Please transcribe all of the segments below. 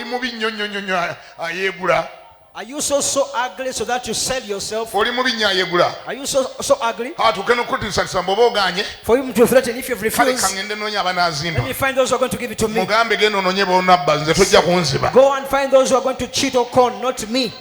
mubi nnyo nnyo nnyo ayeegula. Are you so ugly so that you sell yourself? Oli mubi nnyo ayeegula. Are you so ugly? Atuuke n'okutiisatiisa bw'oba oganye. For him to threaten if you've Kale refused. kangende noonya abanaazimba. Let me find those who are going to give it to me. Mugambe genda onoonye b'onabba nze tojja kunziba. Go and find those who are going to cheat or con, not me.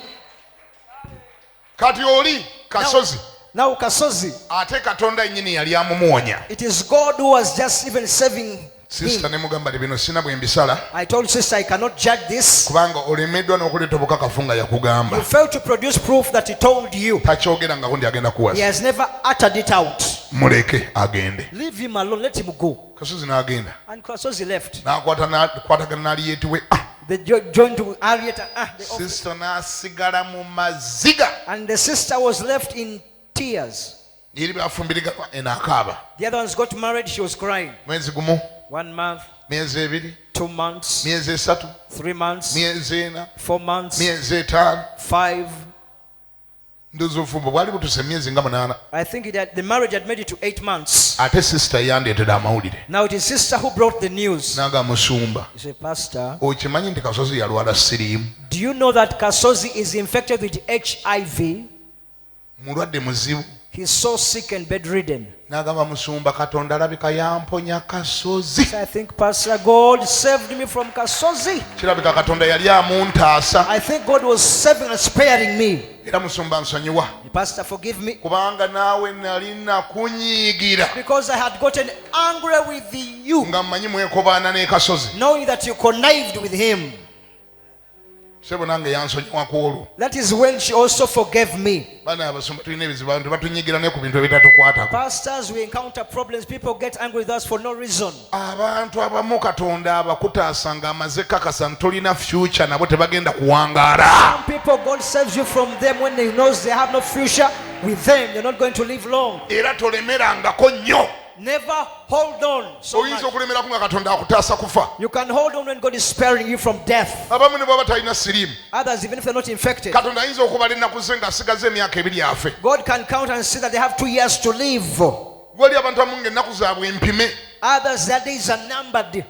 Kati oli kasozi. Now Kasozi. Ate Katonda yennyini yali amumuwonya. It is God who was just even saving Sister him. ne mugamba bino sina bwe mbisala. I told sister I cannot judge this. Kubanga olemeddwa n'okuleeta obukakafu nga yakugamba. You failed to produce proof that he told you. Takyogera nga kundi agenda He kuwasa. has never uttered it out. Muleke agende. Leave him alone. Let him go. Kasozi n'agenda. And Kasozi left. N'akwatagana n'aliyeeti we. They joined to Harriet. Sister n'asigala mu maziga. And the sister was left in tears. Yeri byafumbiriganwa enaakaaba. The other ones got married. She was crying. Mwezi gumu. 1 month. Myezi ebiri. 2 months. Myezi esatu. 3 months. Myezi ena. 4 months. Myezi etaano. 5. Ndowooza obufumbo bwali butuse myezi nga 8. I think the marriage had made it to 8 months. Ate sister yandeetedde amawulire. Now it is sister who brought the news. Naga musumba. You say, Pastor, Okimanyi nti Kasozi yalwala siriimu. do you know that Kasozi is infected with HIV? Mulwadde muzibu. He's so sick and bedridden. N'agamba musumba Katonda alabika yamponya Kasozi. So I think, Pastor, God saved me from Kasozi. Kirabika Katonda yali amuntaasa. I think God was saving and sparing me. Era musumba nsonyiwa. Pastor, forgive me. Kubanga naawe nali nakunyiigira. Because I had gotten angry with you. Nga mmanyi mwekobaana ne Kasozi. Knowing that you connived with him. Sebo nange yansonyiwako olwo. That is when she also forgave me. Baana abasumba tulina ebizibu abantu batunyiigira ne ku bintu ebitatukwatako. Pastors, we encounter problems. People get angry with us for no reason. Abantu abamu Katonda abakutaasa nga amaze kakasa ntolina future nabo tebagenda kuwangaala. Some people, God saves you from them when He knows they have no future with them. You're not going to live long. Era tolemerangako nnyo. Never hold on so much. Oyinza okulemerako nga Katonda akutaasa kufa. You can hold on when God is sparing you from death. Abamu ne bw'aba talina siriimu. Others, even if they're not infected, Katonda ayinza okubala ennaku ze ng'asigaza emyaka ebiri afe. God can count and see that they have 2 years to live. Wali abantu abamu ng'ennaku zaabwe empime. Others, their days are numbered.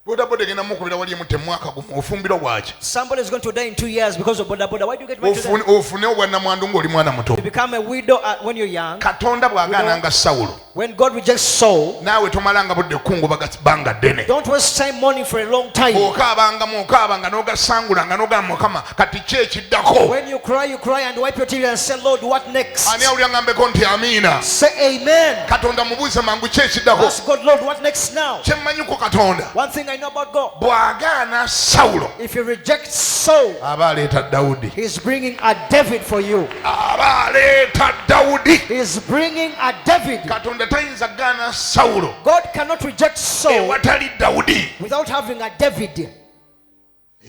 Boda boda egenda mukubira wali emu temwaka gumu ofumbiro bwaki. Somebody is going to die in 2 years because of boda boda. Why do you get married to them? Ofune obwannamwandu ng'oli mwana muto. You become a widow when you're young. Katonda bw'agaananga Sawulo. When God rejects Saul, Naawe tomalanga budde kungubaga banga ddene. don't waste time mourning for a long time. Okaabanga n'ogasangulanga n'ogamba Mukama kati ki ekiddako. When you cry and wipe your tears and say, Lord, what next? Ani awulira ngambeko nti amiina. Say amen. Katonda mubuuze mangu ki ekiddako. Ask God, Lord, what next now? Kye mmanyiko Katonda. One thing I know about God. Bw'agaana Sawulo. If you reject Saul, Aba aleeta Dawudi. He's bringing a David for you. Aba aleeta Dawudi. He's bringing a David. Katonda tayinza gaana Sawulo. God cannot reject Saul Ewatali Dawudi. without having a David.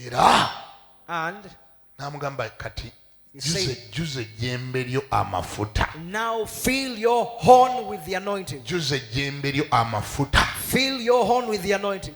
Era And n'amugamba kati He said, jjuza ejjembe lyo amafuta. now fill your horn with the anointing. Jjuza ejjembe lyo amafuta. Fill your horn with the anointing.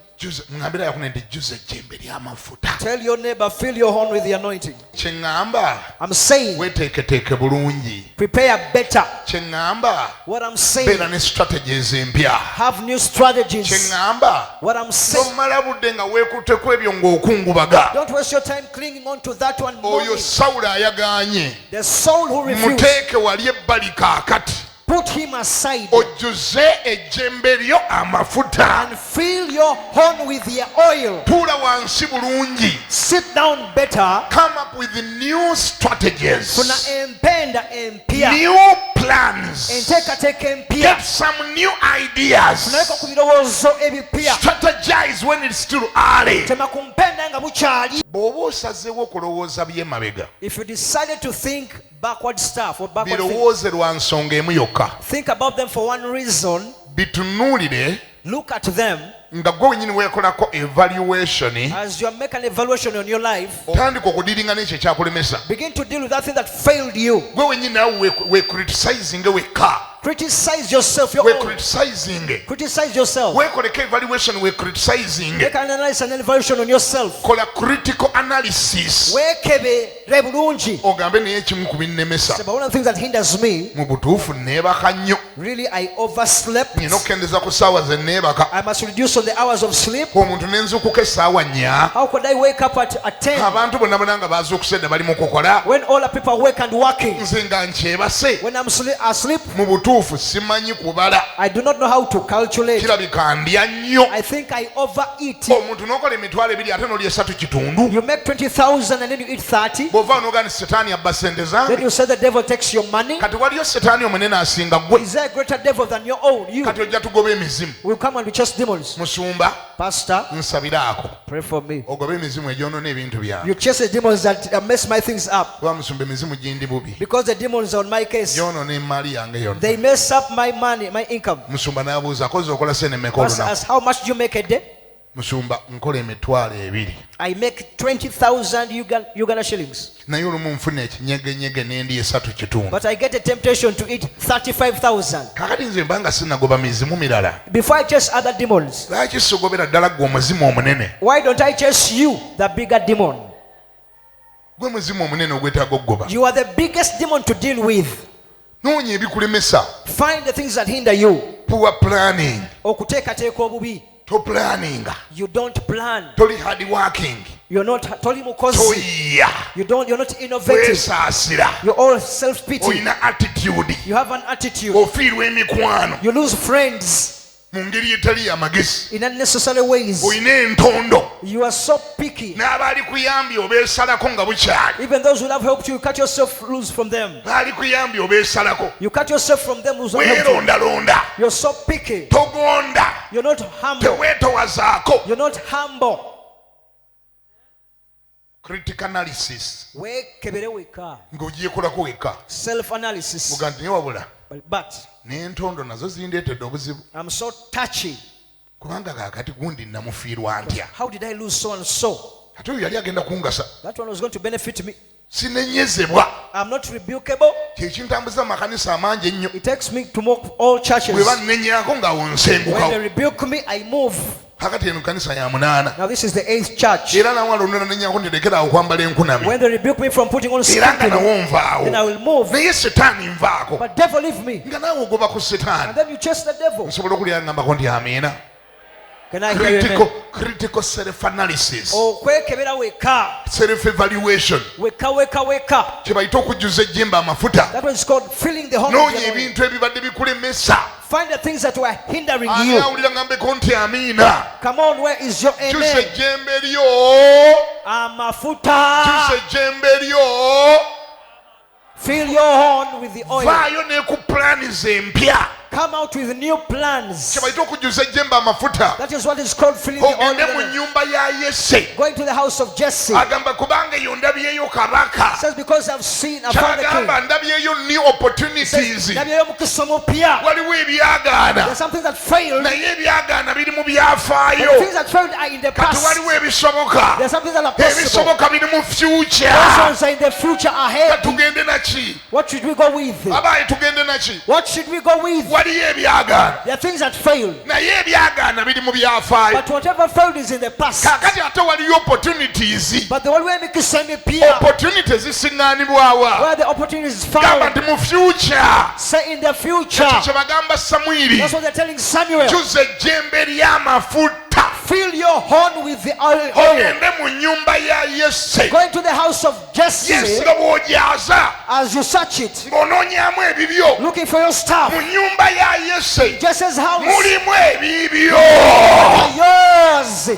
Ngambira yakuna nti jjuza ejjembe ly'amafuta. Tell your neighbor, fill your horn with the anointing. Kye ŋŋamba I'm saying, weeteeketeeke bulungi. prepare better. Kye ŋŋamba What I'm saying, beera ne strategies empya. have new Kye strategies. ŋŋamba What I'm saying, tomala budde nga weekutteko ebyo ng'okungubaga. don't waste your time clinging on to that one. Oyo Mourning. Sawulo ayagaanye. The soul who refused, Muteeke wali ebbali kaakati. put him aside Ojjuze ejjembe lyo amafuta. and fill your horn with the oil. Tuula wansi bulungi. Sit down better. Come up with new strategies. Kuna empenda empia. New plans. Enteekateeka empia. Get some new ideas. Tunaweka ku birowoozo ebipya. Strategize when it's still early. Tema ku mpenda nga bukyali. Bw'oba osazeewo okulowooza by'emabega, If you decided to think backward stuff or backward things, birowooze lwa nsonga emu yokka. think about them for one reason. Bitunuulire Look at them nga gwe wennyini weekolako evaluation. as you make an evaluation on your life. Otandika okudiringa n'ekyo ekyakulemesa. Begin to deal with that thing that failed you. Gwe wennyini naawe weecriticizinge wekka. Criticize yourself. Your we're own. criticizing. Criticize yourself. Wekoleka evaluation, we're criticizing. Make an analysis and evaluation on yourself. Kola critical analysis. Weekebere bulungi. Ogambe naye ekimu ku binnemesa. But one of the things that hinders me, Mu butuufu neebaka nnyo. really, I overslept. Nina okukendeeza ku ssaawa ze neebaka. I must reduce on the hours of sleep. Omuntu ne nzuukuka essaawa 4. How could I wake up at 10 Abantu bonna bonna nga bazuukusedde bali mu kukola. when all the people are awake and working? Nze nga nkyebase. When I'm asleep, Mu butuufu simanyi kubala. I do not know how to calculate. Kirabika ndya nnyo. I think I overeat. Omuntu n'okola emitwalo 2 ate n'olya 3 kitundu. You make 20,000 and then you eat 30. Bw'ova n'ogaana setaani abba ssente Then zange. you say the devil takes your money. Kati waliyo setaani omunene asinga ggwe. Is there a greater devil than your own? You Kati ojja tugoba emizimu. will come and be just demons. Musumba Pastor, nsabiraako. pray for me. Ogoba emizimu egyonoona ebintu byange. You chase the demons that mess my things up. Kuba musumba emizimu gindi bubi. Because the demons are on my case. Gyonoona emaali yange yonna. They mess up my money, my income. Musumba n'abuuza koze okola ssente mmeka Pastor olunaku. asks, how much do you make a day? Musumba nkola emitwalo 2. I make 20,000 Uganda shillings. Naye olumu nfuna ekinyegenyege n'endya 3 kitundu. But I get a temptation to eat 35,000. Kakati nze mba nga sinnagoba mizimu mirala. Before I chase other demons, Lwaki sigobera ddala ggwe omuzimu omunene? why don't I chase you, the bigger demon? Gwe muzimu omunene ogwetaaga okugoba. You are the biggest demon to deal with. Noonya ebikulemesa. Find the things that hinder you. Poor planning. Okuteekateeka obubi. Toplaninga. You don't plan. Toli hard working. You're not toli mukozi. Toyiya. You're not innovative. Weesaasira. You're all self-pity. Oyina attitude. You have an attitude. Ofiirwa emikwano. You lose friends Mu ngeri etali y'amagezi. in unnecessary ways. Oyina entondo. You are so picky. N'abaali kuyambye obeesalako nga bukyali. Even those who have helped you, you cut yourself loose from them. Baali kuyambye obeesalako. You cut yourself from them who have helped you. Weerondalonda. You're so picky. Togonda. You're not humble. Teweetowazaako. You're not humble. Critical analysis. Weekebere weka. Ng'ogyekolako wekka. Self-analysis. Muga nti naye wabula. But N'entondo nazo zindeetedde obuzibu. I'm so touchy. Kubanga kaakati gundi namufiirwa ntya. How did I lose so and so? Ate oyo yali agenda kungasa. That one was going to benefit me. Sinenyezebwa. I'm not rebukable. Kyekintambuza mu makanisa amangi ennyo. It takes me to mock all churches. Bwe bannenyaako ng'awo When nsengukawo. they rebuke me, I move. Kakati eno kanisa ya 8. Now this is the 8th church. Era nawala onera nenyaako ntirekeraawo okwambala enkunami. When they rebuke me from putting on Era nga skin, nawo nvaawo. then I will move. Naye setaani nvaako. But devil leave me. Nga naawe ogoba ku setaani. And then you chase the devil. Nsobola okulya ngambako nti amiina. Can I hear you? Amen? Critical self-analysis. Okwekebera weka. Self-evaluation. Weka. Kye bayita okujjuza ejjembe amafuta. That one is called filling the home. Noonya ebintu ebibadde bikulemesa. Find the things that were hindering Ani you. awulira ngambeko nti amiina. Come on, where is your Jjuza amen? ejjembe lyo. Amaffuta. Jjuza ejjembe lyo. Fill your horn with the oil. Vaayo ne ku pulaani ze empya. Come out with new plans. Kye bayita okujjuza ejjembe amafuta. That is what is called filling the Ogende mu oil. nnyumba ya Yese. Going to the house of Jesse. Agamba kubanga eyo ndabyeyo kabaka. Says because I've found the Kyagamba king. ndabyeyo new opportunities. Ndabyeyo mukisa omupya. Waliwo ebyagaana. There's something that failed. Naye ebyagaana biri mu But the byafaayo. things that failed are in the Kati past. waliwo ebisoboka. There's something that are possible. Ebisoboka biri mu future. Those ones are in the future ahead. Tugende naki? What should we go with? Abaayi tugende naki? What should we go with? Waliyo ebyagaana. There are things that failed. Naye ebyagaana biri mu byafaayo. But whatever failed is in the past. Kaakati ate waliyo opportunities. But the one where mikisa emipya, Opportunities zisiŋŋaanibwawa. where the opportunities Gamba found, nti mu future. say in the future. Kye bagamba Samwiri. That's what they're telling Samuel. Jjuza ejjembe ly'amafuta. Fill your horn with the oil. Ogende mu nnyumba ya Yese. Going to the house of Yese Jesse, nga bw'ogyaza as you search it, ng'onoonyaamu ebibyo. looking for your stuff. Mu nnyumba ya Yese Jesse's house. mulimu ebibyo. Yours.